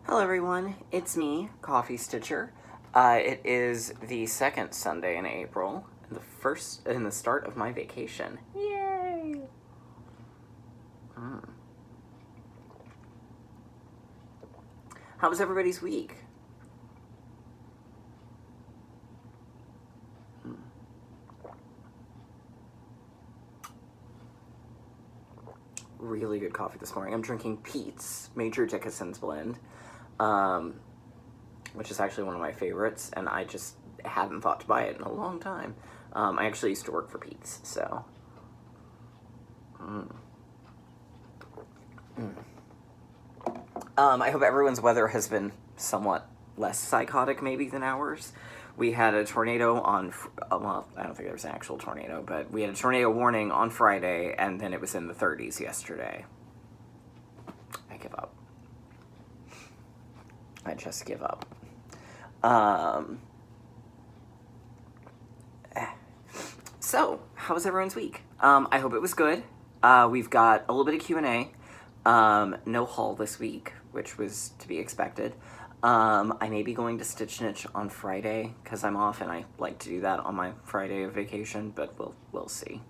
Hello everyone, it's me, Coffee Stitcher. It is the second Sunday in April, the start of my vacation. Yay! How was everybody's week? Really good coffee this morning. I'm drinking Pete's Major Dickinson's blend, which is actually one of my favorites, and I just hadn't thought to buy it in a long time. I actually used to work for Pete's, so. I hope everyone's weather has been somewhat less psychotic maybe than ours. We had a tornado on, well, I don't think there was an actual tornado, but we had a tornado warning on Friday, and then it was in the 30s yesterday. I give up. I just give up. So, how was everyone's week? I hope it was good. We've got a little bit of Q&A. No haul this week, which was to be expected. I may be going to Stitch Niche on Friday because I'm off and I like to do that on my Friday of vacation, but we'll see.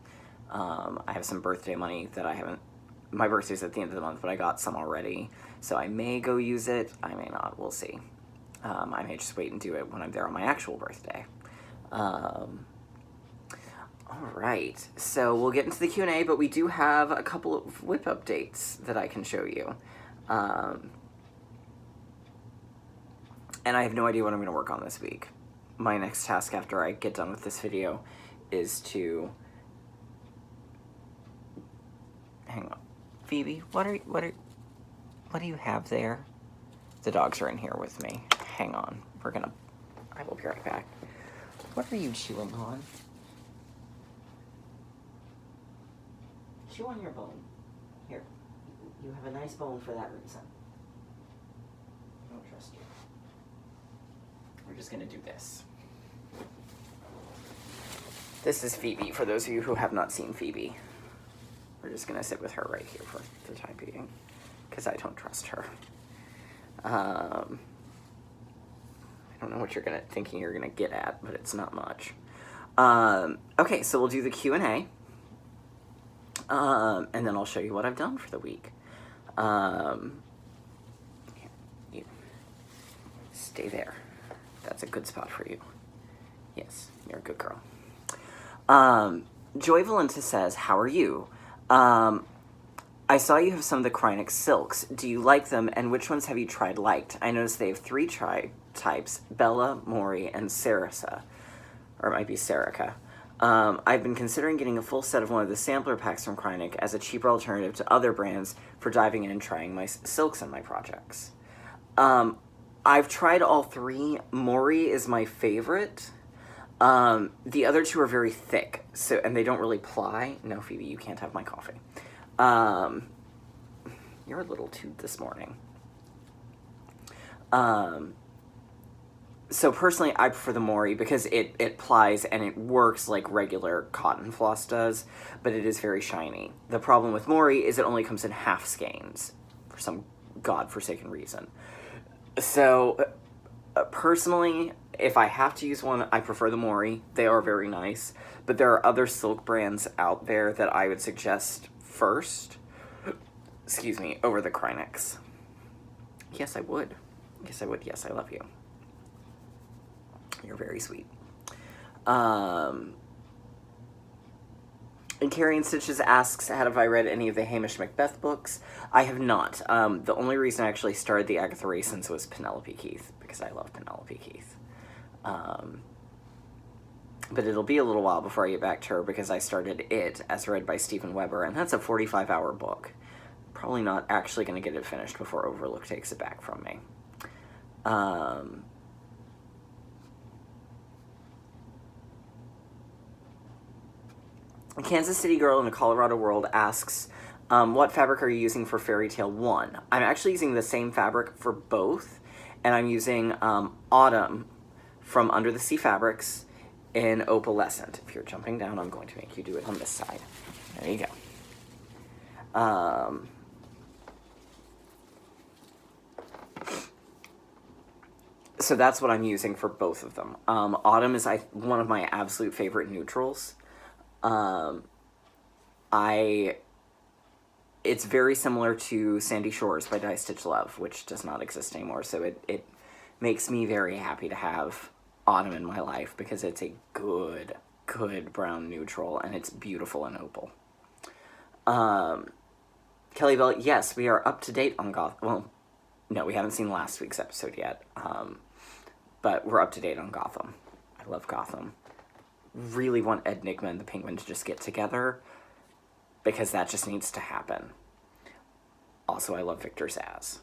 I have some birthday money that I haven't. My birthday's at the end of the month, but I got some already, so I may go use it. I may not. We'll see. I may just wait and do it when I'm there on my actual birthday. All right, so we'll get into the Q&A, but we do have a couple of whip updates that I can show you. And I have no idea what I'm going to work on this week. My next task after I get done with this video is to... Hang on. Phoebe, what do you have there? The dogs are in here with me. Hang on. I will be right back. What are you chewing on? Chew on your bone. Here. You have a nice bone for that reason. I don't trust you. We're just gonna do this. This is Phoebe, for those of you who have not seen Phoebe. We're just gonna sit with her right here for the time being, because I don't trust her. I don't know what you're thinking you're gonna get at, but it's not much. Okay, so we'll do the Q&A. And then I'll show you what I've done for the week. You stay there. That's a good spot for you. Yes, you're a good girl. Joy Valenta says, how are you? I saw you have some of the Krynic silks. Do you like them, and which ones have you liked? I noticed they have 3 types, Bella, Mori, and Sarasa. Or it might be Serica. I've been considering getting a full set of one of the sampler packs from Krynic as a cheaper alternative to other brands for diving in and trying my silks in my projects. I've tried all 3. Mori is my favorite. The other 2 are very thick, and they don't really ply. No, Phoebe, you can't have my coffee. You're a little toot this morning. So personally, I prefer the Mori because it plies and it works like regular cotton floss does, but it is very shiny. The problem with Mori is it only comes in half skeins for some godforsaken reason. So personally, if I have to use one, I prefer the Mori. They are very nice, but there are other silk brands out there that I would suggest first, over the Krynics. Yes, I would. Yes, I would. Yes, I love you. You're very sweet. And Carrie and Stitches asks, have I read any of the Hamish Macbeth books? I have not. The only reason I actually started the Agatha Raisins was Penelope Keith, because I love Penelope Keith. But it'll be a little while before I get back to her, because I started it as read by Stephen Weber, and that's a 45-hour book. Probably not actually going to get it finished before Overlook takes it back from me. A Kansas City girl in a Colorado world asks, what fabric are you using for Fairy Tale 1? I'm actually using the same fabric for both, and I'm using Autumn from Under the Sea Fabrics in Opalescent. If you're jumping down, I'm going to make you do it on this side. There you go. So that's what I'm using for both of them. Autumn is one of my absolute favorite neutrals. Um, I it's very similar to Sandy Shores by Dye Stitch Love, which does not exist anymore. So it makes me very happy to have Autumn in my life because it's a good brown neutral and it's beautiful and opal. Kelly Bell, yes, we are up to date on Gotham. Well, no, we haven't seen last week's episode yet, but we're up to date on Gotham. I love Gotham. Really want Enigma and the Penguin to just get together because that just needs to happen. Also, I love Victor Zsazz.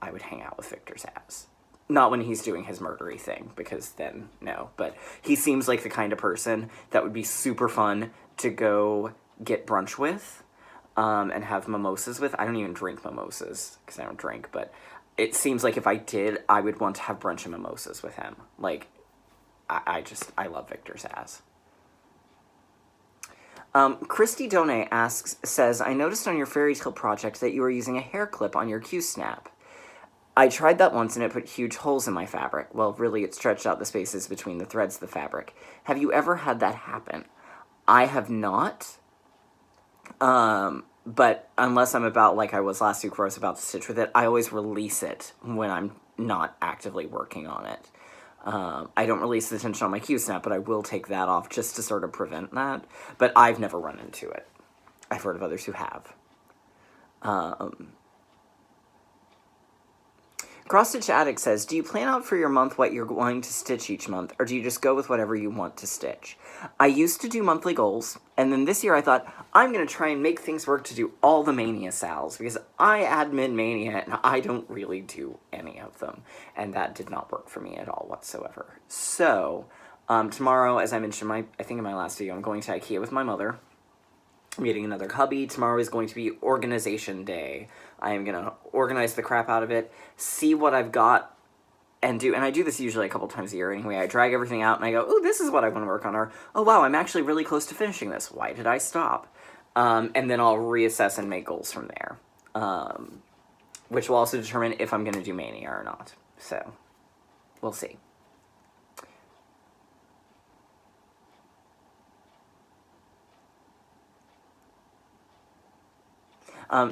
I would hang out with Victor Zsazz. Not when he's doing his murdery thing, because then, no. But he seems like the kind of person that would be super fun to go get brunch with, and have mimosas with. I don't even drink mimosas, because I don't drink, but it seems like if I did, I would want to have brunch and mimosas with him. Like, I love Victor Zsazz. Christy Done says, I noticed on your fairy tale project that you were using a hair clip on your Q-snap. I tried that once and it put huge holes in my fabric. Well, really, it stretched out the spaces between the threads of the fabric. Have you ever had that happen? I have not. But unless I'm about, like I was last week where I was about to stitch with it, I always release it when I'm not actively working on it. I don't release the tension on my Q-snap, but I will take that off just to sort of prevent that. But I've never run into it. I've heard of others who have. Cross Stitch Addict says, do you plan out for your month what you're going to stitch each month, or do you just go with whatever you want to stitch? I used to do monthly goals, and then this year I thought, I'm going to try and make things work to do all the Mania sals, because I admin Mania, and I don't really do any of them, and that did not work for me at all whatsoever. So, tomorrow, as I mentioned, I think in my last video, I'm going to IKEA with my mother. I'm getting another hubby. Tomorrow is going to be organization day. I am going to organize the crap out of it, see what I've got, and I do this usually a couple times a year anyway. I drag everything out and I go, oh, this is what I want to work on, or, oh, wow, I'm actually really close to finishing this. Why did I stop? And then I'll reassess and make goals from there, which will also determine if I'm going to do Mania or not. So, we'll see.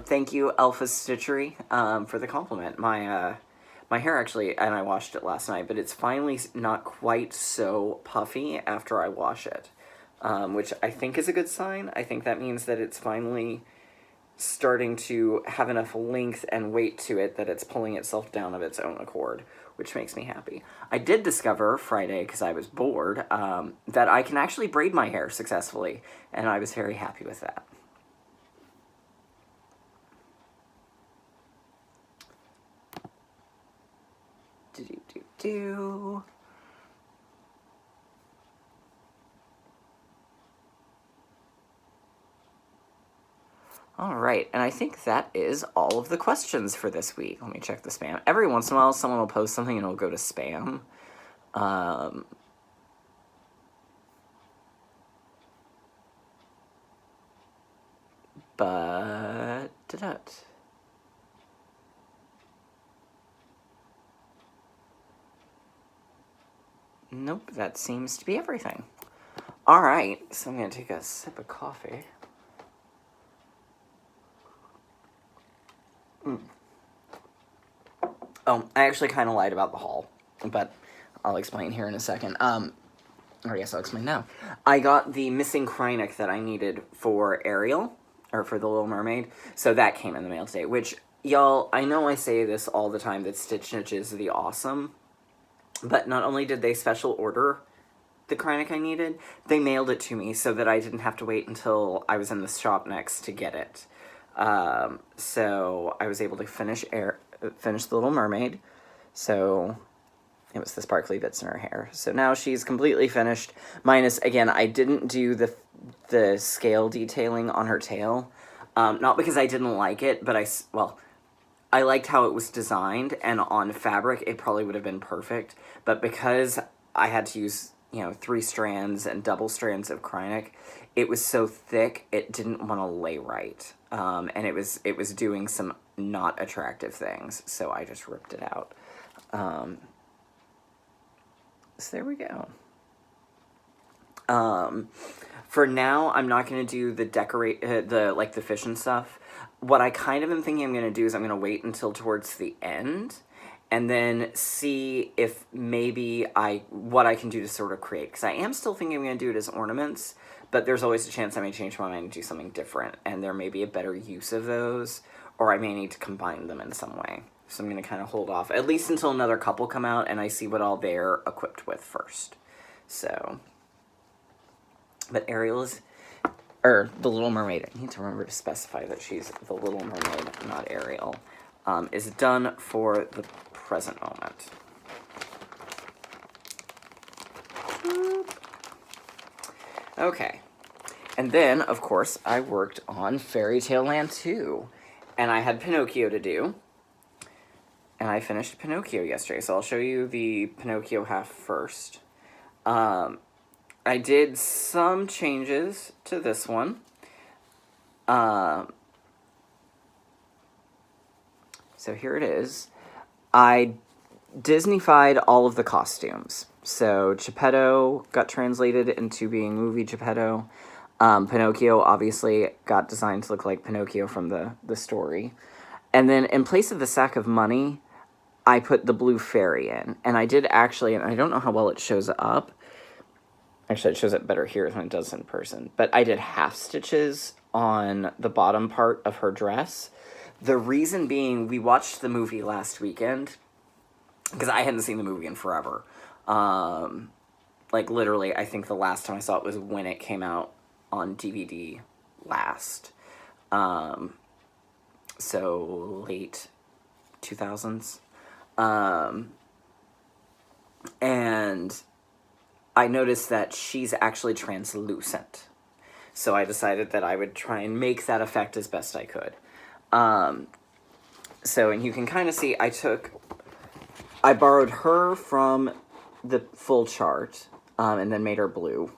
Thank you, Alpha Stitchery, for the compliment. My hair actually, and I washed it last night, but it's finally not quite so puffy after I wash it, which I think is a good sign. I think that means that it's finally starting to have enough length and weight to it that it's pulling itself down of its own accord, which makes me happy. I did discover Friday, because I was bored, that I can actually braid my hair successfully, and I was very happy with that. Do. All right, and I think that is all of the questions for this week. Let me check the spam. Every once in a while, someone will post something and it'll go to spam. But... Nope, that seems to be everything. All right, so I'm going to take a sip of coffee. Oh, I actually kind of lied about the haul, but I'll explain here in a second. Or I guess I'll explain now. I got the missing Krynic that I needed for Ariel, or for The Little Mermaid, so that came in the mail today, which, y'all, I know I say this all the time, that Stitch Stitch is the awesome, but not only did they special order the Krynic I needed, they mailed it to me so that I didn't have to wait until I was in the shop next to get it. So I was able to finish The Little Mermaid, so it was the sparkly bits in her hair. So now she's completely finished, minus, again, I didn't do the scale detailing on her tail, not because I didn't like it, but I liked how it was designed, and on fabric, it probably would have been perfect. But because I had to use, 3 strands and double strands of Krynic, it was so thick, it didn't want to lay right. And it was doing some not attractive things, so I just ripped it out. So there we go. For now, I'm not going to do the the fish and stuff. What I kind of am thinking I'm going to do is I'm going to wait until towards the end and then see if maybe what I can do to sort of create. Because I am still thinking I'm going to do it as ornaments, but there's always a chance I may change my mind and do something different. And there may be a better use of those, or I may need to combine them in some way. So I'm going to kind of hold off, at least until another couple come out and I see what all they're equipped with first. So, but Ariel is, or the Little Mermaid, I need to remember to specify that she's the Little Mermaid, not Ariel, is done for the present moment. Okay. And then, of course, I worked on Fairy Tale Land 2. And I had Pinocchio to do. And I finished Pinocchio yesterday, so I'll show you the Pinocchio half first. I did some changes to this one. So here it is. I Disney-fied all of the costumes. So Geppetto got translated into being movie Geppetto. Pinocchio obviously got designed to look like Pinocchio from the story. And then in place of the sack of money, I put the blue fairy in. And I did actually, and I don't know how well it shows up. Actually, it shows up better here than it does in person. But I did half stitches on the bottom part of her dress. The reason being, we watched the movie last weekend, because I hadn't seen the movie in forever. Like, literally, I think the last time I saw it was when it came out on DVD last. So, late 2000s. And I noticed that she's actually translucent. So I decided that I would try and make that effect as best I could. So, and you can kind of see, I borrowed her from the full chart, and then made her blue,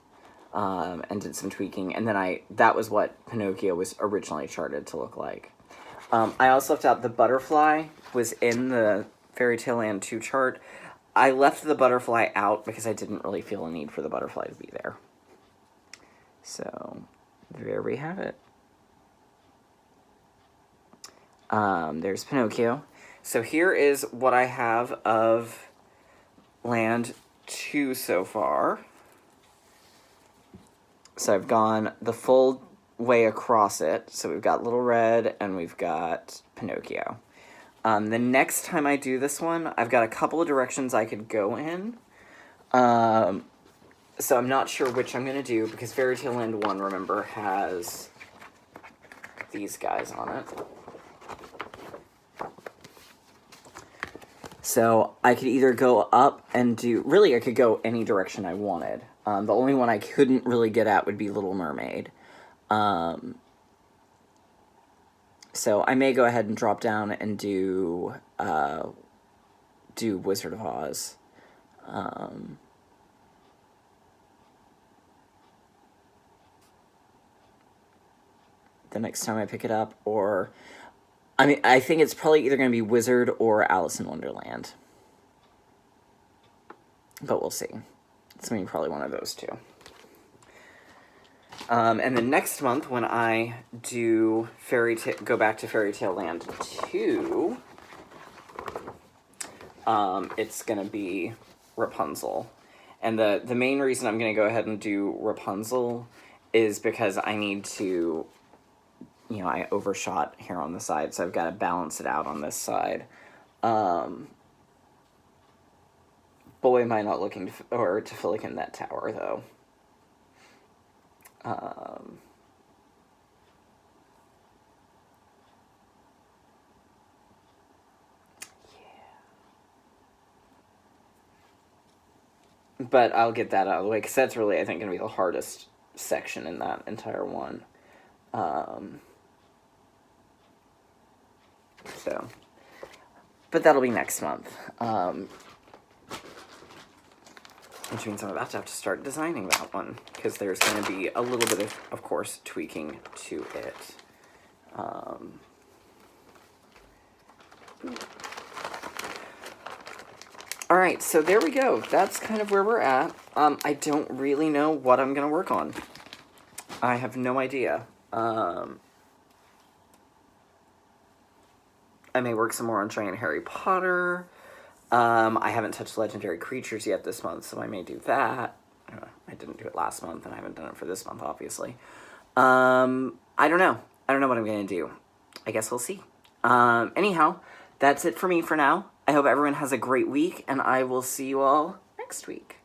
and did some tweaking, and then that was what Pinocchio was originally charted to look like. I also left out the butterfly was in the Fairy Tale Land 2 chart. I left the butterfly out because I didn't really feel a need for the butterfly to be there. So, there we have it. There's Pinocchio. So here is what I have of Land 2 so far. So I've gone the full way across it. So we've got Little Red and we've got Pinocchio. The next time I do this one, I've got a couple of directions I could go in. So I'm not sure which I'm going to do, because Fairy Tale Land 1, remember, has these guys on it. So I could either go up and do... Really, I could go any direction I wanted. The only one I couldn't really get at would be Little Mermaid. So I may go ahead and drop down and do Wizard of Oz. The next time I pick it up, or... I mean, I think it's probably either going to be Wizard or Alice in Wonderland. But we'll see. It's going to be probably one of those two. And then next month, when I do go back to Fairy Tale Land 2, it's going to be Rapunzel. And the main reason I'm going to go ahead and do Rapunzel is because I need to... You know, I overshot here on the side, so I've got to balance it out on this side. Boy, am I not looking to fill in that tower, though. But I'll get that out of the way, because that's really, I think, going to be the hardest section in that entire one. So, but that'll be next month. Which means I'm about to have to start designing that one, because there's going to be a little bit of course, tweaking to it. All right, so there we go. That's kind of where we're at. I don't really know what I'm going to work on. I have no idea. I may work some more on Giant Harry Potter. I haven't touched Legendary Creatures yet this month, so I may do that. I didn't do it last month, and I haven't done it for this month, obviously. I don't know. I don't know what I'm going to do. I guess we'll see. Anyhow, that's it for me for now. I hope everyone has a great week, and I will see you all next week.